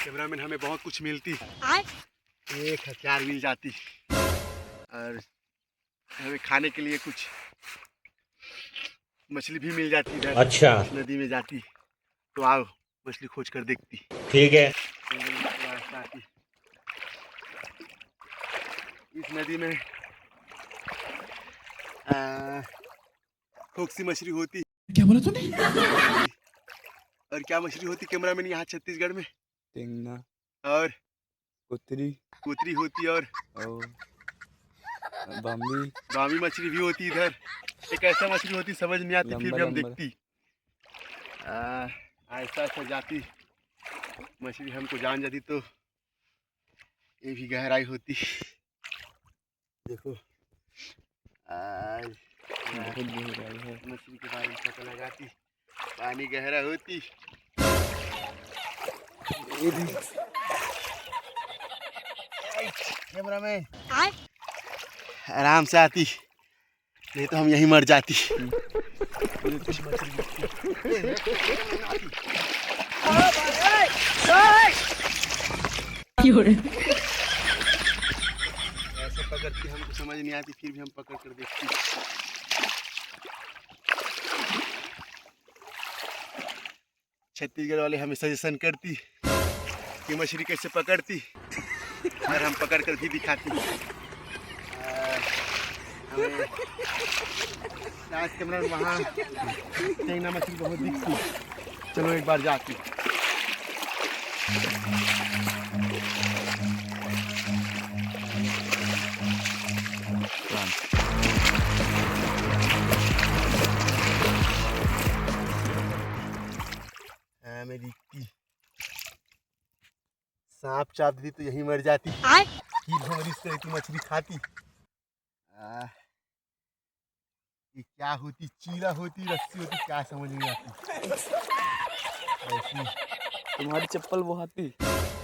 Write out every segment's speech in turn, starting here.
Cameraman हमें बहुत कुछ मिलती, एक हथियार मिल जाती और हमें खाने के लिए कुछ मछली भी मिल जाती इधर। अच्छा, इस नदी में जाती तो आओ मछली खोज कर देखती। ठीक है। इस नदी में खोक्सी मछली होती। क्या बोला तूने? और क्या मछली होती कैमरामैन यहाँ छत्तीसगढ़ में? टेंगना और कुतरी होती और बामी मछली भी होती इधर। एक ऐसा मछली होती समझ नहीं आती, फिर भी हम देखती। ऐसा ऐसा जाती मछली हमको जान जाती तो ये भी गहराई होती। देखो बहुत गहराई है। मछली के बारे में पता लगाती, पानी गहरा होती। कैमरामैन आराम से आती, नहीं तो हम यहीं मर जाती। ऐसे पकड़ती हमको समझ नहीं आती, फिर भी हम पकड़ कर देखती। छत्तीसगढ़ वाले हमें सजेशन करती कि मछली कैसे पकड़ती और हम पकड़ कर भी दिखाती। कैमरा वहाँ टेंगना मछली बहुत दिखती, चलो एक बार जाती। मैं दिखती, सांप चाप दी तो यहीं मर जाती। की मछली खाती। ये क्या होती, चीला होती, रस्सी होती, क्या समझ नहीं आती। ऐसी तुम्हारी चप्पल बहाती,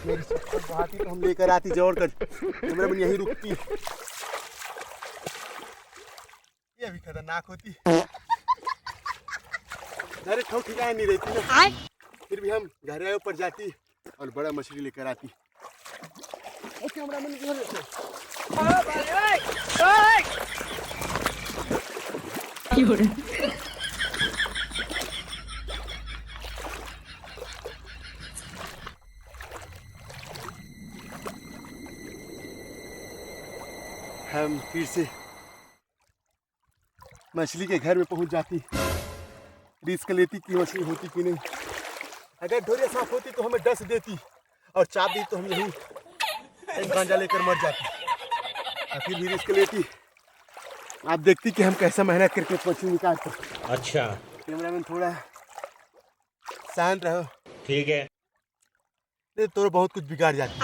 मेरी चप्पल बहाती तो हम लेकर आती जोड़ कर। कैमरामैन यहीं रुकती। ये भी खतरनाक होती, अरे ठोक ठिकाना नहीं रहती ना, फिर भी हम गहराई पर जाती और बड़ा मछली लेकर आती। कैमरामैन हम फिर से मछली के घर में पहुंच जाती, रिस्क लेती कि मछली होती कि नहीं। अगर ढोरिया सांप होती तो हमें डस देती और चाप दी तो हम यहीं एक गांजा लेकर मर जाती। और फिर भी रिस्क लेती। आप देखती कि हम कैसा मेहनत करके मछली निकालते। अच्छा, कैमरामैन थोड़ा शांत रहो, ठीक है। नहीं तो बहुत कुछ बिगाड़ जाती।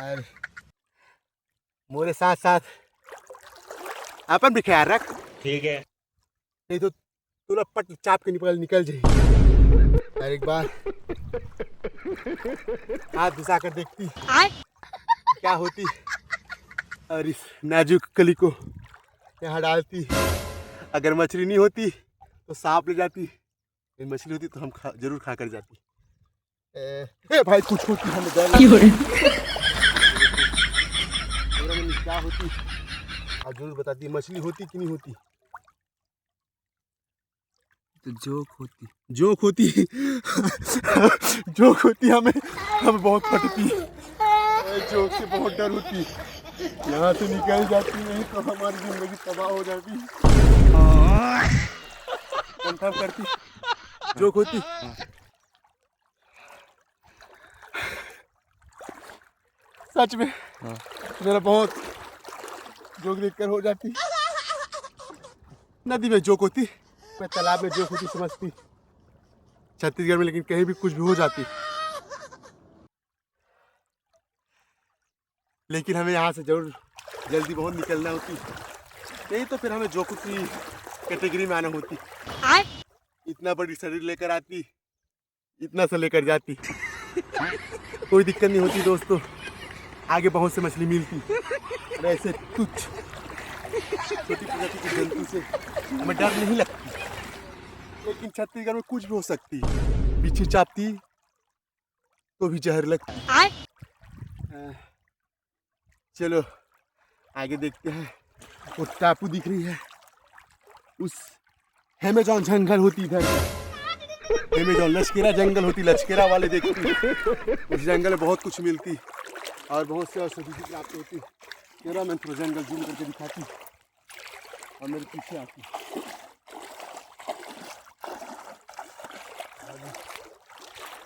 और मोरे साथ साथ अपन भी ख्याल रख, ठीक है। नहीं तो तू पट चाप के निकल जाए। और एक बार हाथ घुसा कर देखती क्या होती और इस नाजुक कली को यहाँ डालती। अगर मछली नहीं होती तो सांप ले जाती, मछली होती तो हम जरूर खा कर जाती। ए भाई कुछ होती हमें डर क्या होती आप जरूर बताती। मछली होती कि नहीं होती? तो जोक होती जोक होती हमें बहुत फटती। जोक से बहुत डर होती, यहाँ से निकल जाती नहीं तो हमारी जिंदगी तबाह हो जाती। कंफर्म करती जोक होती। सच में मेरा बहुत जोक देखकर हो जाती। नदी में जोक होती, मैं तालाब में जोक होती समझती छत्तीसगढ़ में, लेकिन कहीं भी कुछ भी हो जाती। लेकिन हमें यहाँ से जरूर जल्दी बहुत निकलना होती, नहीं तो फिर हमें जोक की कैटेगरी में आना होती। इतना बड़ी शरीर लेकर आती, इतना सा लेकर जाती, कोई दिक्कत नहीं होती दोस्तों। आगे बहुत से मछली मिलती, ऐसे तुच्छ छोटी प्रजाति के जंतु से हमें डर नहीं लगती। लेकिन छत्तीसगढ़ में कुछ भी हो सकती, पीछे चापती तो भी जहर लगती। चलो आगे देखते हैं। वो टापू दिख रही है, उस अमेज़न जंगल होती इधर, अमेज़न लश्केरा जंगल होती, लश्केरा वाले देखती। उस जंगल में बहुत कुछ मिलती और बहुत से औषधि भी प्राप्त होती। तेरा मैं थोड़ा जंगल जूम करके दिखाती और मेरे पीछे आती।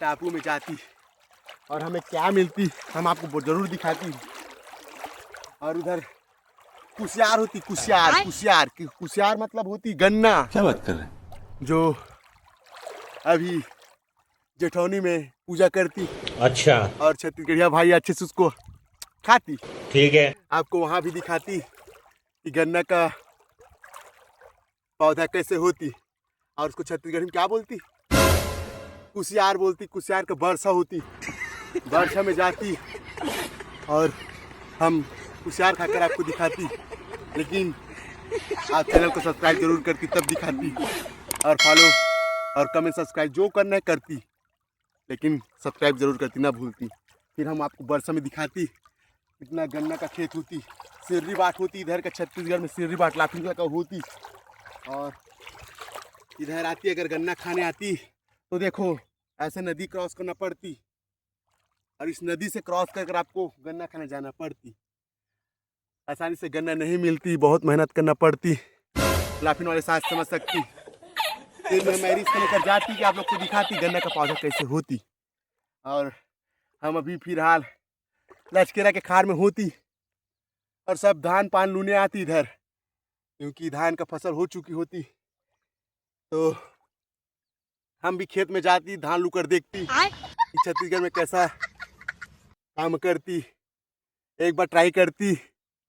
टापू में जाती और हमें क्या मिलती हम आपको जरूर दिखाती। और उधर कुसियार होती, कुसियार कुसियार कुसियार मतलब होती गन्ना। क्या बात कर रहे हैं? जो अभी जेठौनी में पूजा करती। अच्छा, और छत्तीसगढ़िया भाई अच्छे से उसको खाती। ठीक है। आपको वहाँ भी दिखाती कि गन्ना का पौधा कैसे होती और उसको छत्तीसगढ़ी में क्या बोलती, कुसियार बोलती। कुसियार का वर्षा होती, वर्षा में जाती और हम कुसियार खाकर आपको दिखाती। लेकिन आप चैनल को सब्सक्राइब जरूर करती, तब दिखाती। और फॉलो और कमेंट सब्सक्राइब जो करना है करती, लेकिन सब्सक्राइब जरूर करती, ना भूलती। फिर हम आपको वर्षा में दिखाती। इतना गन्ना का खेत होती, सिर्री बाट होती इधर का, छत्तीसगढ़ में सिर्री बाट लाफिंग का होती। और इधर आती, अगर गन्ना खाने आती तो देखो ऐसे नदी क्रॉस करना पड़ती और इस नदी से क्रॉस कर आपको गन्ना खाने जाना पड़ती। आसानी से गन्ना नहीं मिलती, बहुत मेहनत करना पड़ती। लाफिन वाले साथ समझ सकती। फिर मैं रिस्क लेकर जाती कि आप लोग को दिखाती गन्ना का पौधा कैसे होती। और हम अभी फिलहाल लश्केरा के खार में होती और सब धान पान लूने आती इधर, क्योंकि धान का फसल हो चुकी होती। तो हम भी खेत में जाती, धान लू कर देखती कि छत्तीसगढ़ में कैसा काम करती। एक बार ट्राई करती,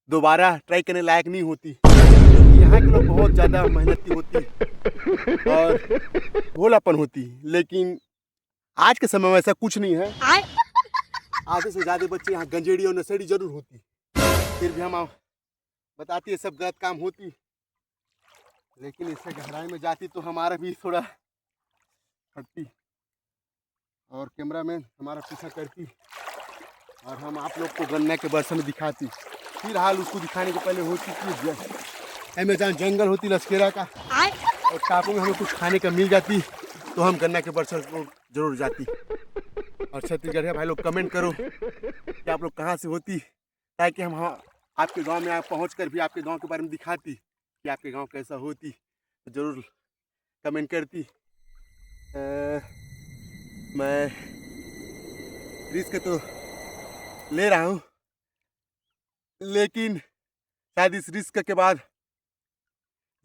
दोबारा ट्राई करने लायक नहीं होती, क्योंकि यहाँ के लोग बहुत ज़्यादा मेहनती होती और भोलापन होती। लेकिन आज के समय में ऐसा कुछ नहीं है। आधे से ज़्यादा बच्चे यहाँ गंजेड़ी और नशेड़ी जरूर होती, फिर भी हम बताती है सब गलत काम होती। लेकिन इससे गहराई में जाती तो हमारा भी थोड़ा हटती और कैमरामैन हमारा पीछा करती और हम आप लोग को गन्ना के वर्षा में दिखाती। फिलहाल उसको दिखाने के पहले होती कि अमेज़न जंगल होती लश्केरा का, और टापू में हमें कुछ खाने का मिल जाती तो हम गन्ना के वर्षा को जरूर जाती। और छत्तीसगढ़ भाई लोग कमेंट करो कि आप लोग कहाँ से होती, ताकि हम आपके गांव में पहुँच कर भी आपके गांव के बारे में दिखाती कि आपके गांव कैसा होती। तो ज़रूर कमेंट करती। मैं रिस्क तो ले रहा हूँ, लेकिन शायद इस रिस्क के बाद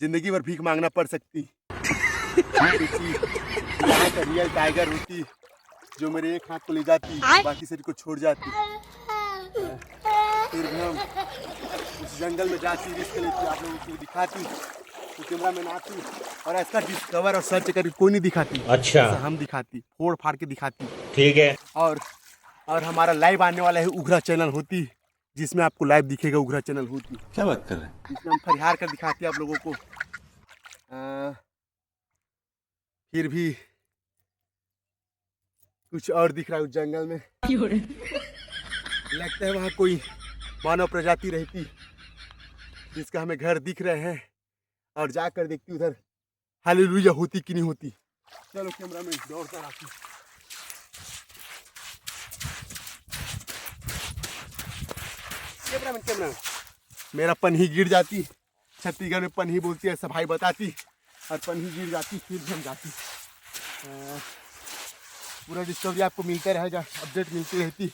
ज़िंदगी भर भीख मांगना पड़ सकती। क्योंकि यहाँ का रियल टाइगर होती जो मेरे एक हाथ को ले जाती, बाकी शरीर को छोड़ जाती। फिर भी हम उस जंगल में जाती, रिस्क लेती, आप लोगों को दिखाती। तो कैमरा मैन आती और ऐसा डिस्कवर और सर्च करके कोई नहीं दिखाती। अच्छा, हम दिखाती, फोड़ फाड़ के दिखाती। ठीक है। और हमारा लाइव आने वाला है उघरा चैनल होती, जिसमें आपको लाइव दिखेगा उघरा चैनल होती। क्या बात कर रहे हैं? इसमें हम फरिहार कर दिखाते हैं आप लोगों को। फिर भी कुछ और दिख रहा है उस जंगल में। लगता है वहाँ कोई मानव प्रजाति रहती, जिसका हमें घर दिख रहे हैं। और जाकर देखती उधर हालेलुया होती कि नहीं होती। चलो कैमरा में दौड़ता रहती। कैमरा मेरा पन्ही गिर जाती, छत्तीसगढ़ में पन्ही बोलती है, सफाई बताती, और पन्ही गिर जाती, फिर भी हम जाती। पूरा डिस्कवरी आपको मिलता रहेगा, अपडेट मिलती रहती।